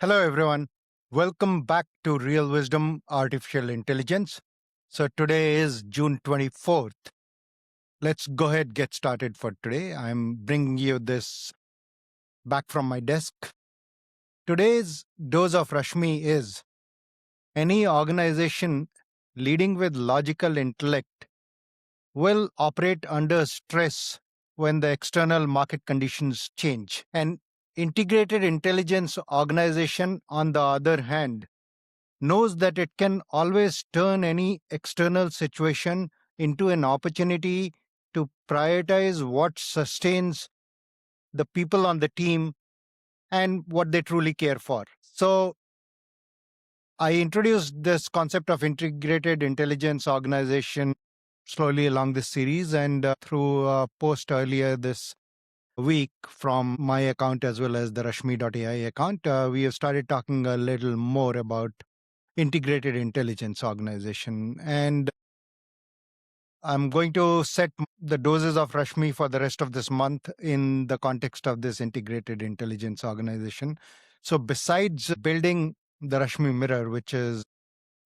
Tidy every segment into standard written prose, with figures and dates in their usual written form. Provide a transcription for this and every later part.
Hello, everyone. Welcome back to Real Wisdom Artificial Intelligence. So, today is June 24th. Let's go ahead get started for today. I'm bringing you this back from my desk. Today's dose of Rashmi is any organization leading with logical intellect will operate under stress when the external market conditions change. An integrated intelligence organization, on the other hand, knows that it can always turn any external situation into an opportunity to prioritize what sustains the people on the team and what they truly care for. So, I introduced this concept of integrated intelligence organization slowly along this series, and through a post earlier this week from my account as well as the RASHMI.ai account, we have started talking a little more about integrated intelligence organization. And I'm going to set the doses of Rashmi for the rest of this month in the context of this integrated intelligence organization. So, besides building the Rashmi Mirror, which is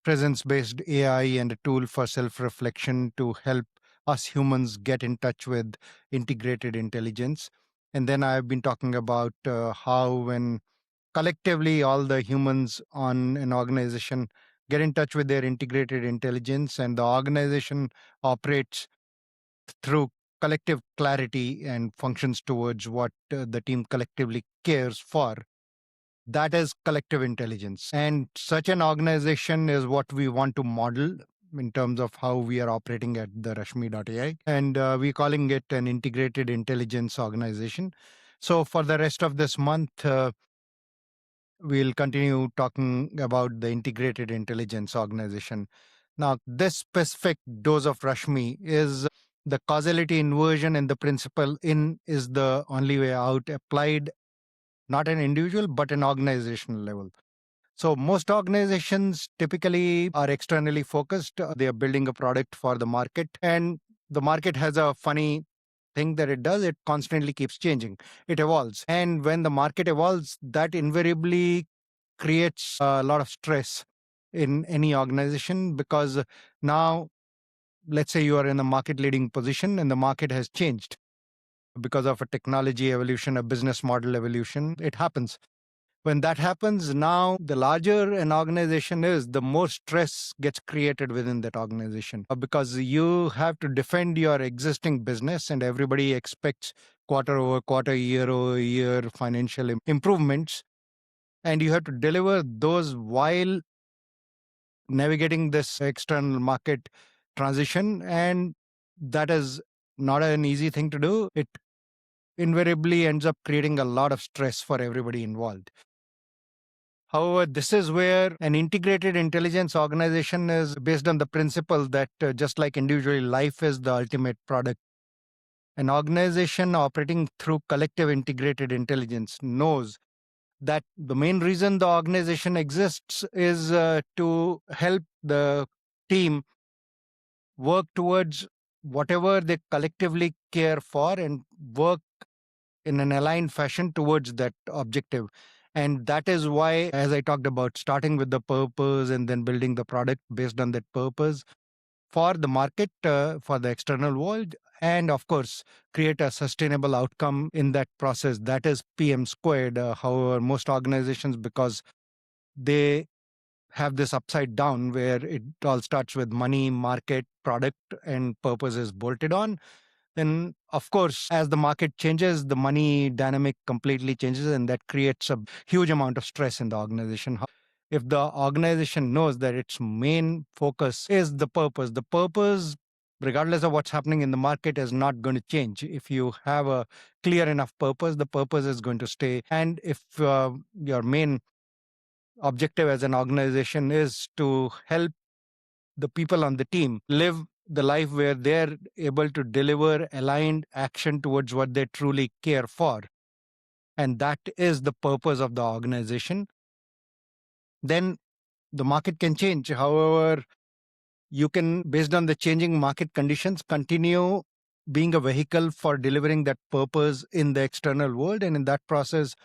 presence based AI and a tool for self reflection to help us humans get in touch with integrated intelligence. And then I've been talking about how, when collectively all the humans on an organization get in touch with their integrated intelligence and the organization operates through collective clarity and functions towards what the team collectively cares for, that is collective intelligence. And such an organization is what we want to model in terms of how we are operating at the RASHMI.ai. And we're calling it an integrated intelligence organization. So for the rest of this month, we'll continue talking about the integrated intelligence organization. Now, this specific dose of Rashmi is the causality inversion, and the principle in is the only way out applied, not an individual, but an organizational level. So most organizations typically are externally focused. They are building a product for the market, and the market has a funny thing that it does. It constantly keeps changing. It evolves. And when the market evolves, that invariably creates a lot of stress in any organization, because now, let's say you are in a market leading position and the market has changed because of a technology evolution, a business model evolution. It happens. When that happens, now the larger an organization is, the more stress gets created within that organization, because you have to defend your existing business and everybody expects quarter over quarter, year over year financial improvements. And you have to deliver those while navigating this external market transition. And that is not an easy thing to do. It invariably ends up creating a lot of stress for everybody involved. However, this is where an integrated intelligence organization is based on the principle that just like individual life is the ultimate product, an organization operating through collective integrated intelligence knows that the main reason the organization exists is to help the team work towards whatever they collectively care for and work in an aligned fashion towards that objective. And that is why, as I talked about, starting with the purpose and then building the product based on that purpose for the market, for the external world, and of course, create a sustainable outcome in that process. That is PM squared. However, most organizations, because they have this upside down where it all starts with money, market, product, and purpose is bolted on, then of course, as the market changes, the money dynamic completely changes, and that creates a huge amount of stress in the organization. If the organization knows that its main focus is the purpose, regardless of what's happening in the market, is not going to change. If you have a clear enough purpose, the purpose is going to stay. And if your main objective as an organization is to help the people on the team live the life where they're able to deliver aligned action towards what they truly care for, and that is the purpose of the organization, then the market can change. However, you can, based on the changing market conditions, continue being a vehicle for delivering that purpose in the external world, and in that process,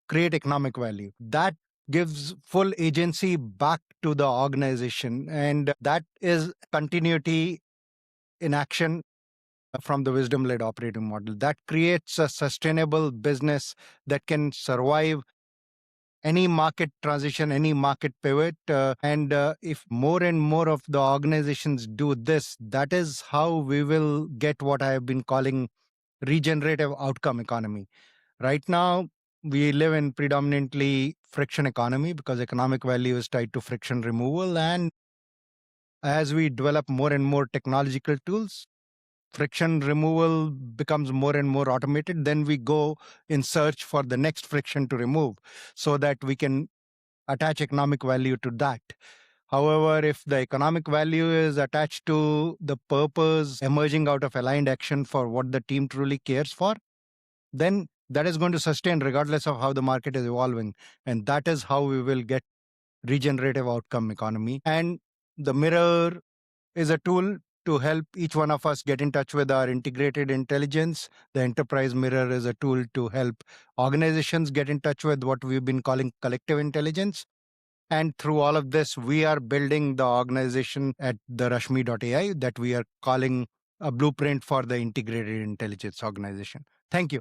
create economic value. That gives full agency back to the organization. And that is continuity in action from the wisdom led operating model that creates a sustainable business that can survive any market transition, any market pivot. And if more and more of the organizations do this, that is how we will get what I have been calling regenerative outcome economy. Right now, we live in predominantly friction economy because economic value is tied to friction removal. And as we develop more and more technological tools, friction removal becomes more and more automated. Then we go in search for the next friction to remove so that we can attach economic value to that. However, if the economic value is attached to the purpose emerging out of aligned action for what the team truly cares for, then that is going to sustain regardless of how the market is evolving. And that is how we will get regenerative outcome economy. And the mirror is a tool to help each one of us get in touch with our integrated intelligence. The enterprise mirror is a tool to help organizations get in touch with what we've been calling collective intelligence. And through all of this, we are building the organization at theRASHMI.ai that we are calling a blueprint for the integrated intelligence organization. Thank you.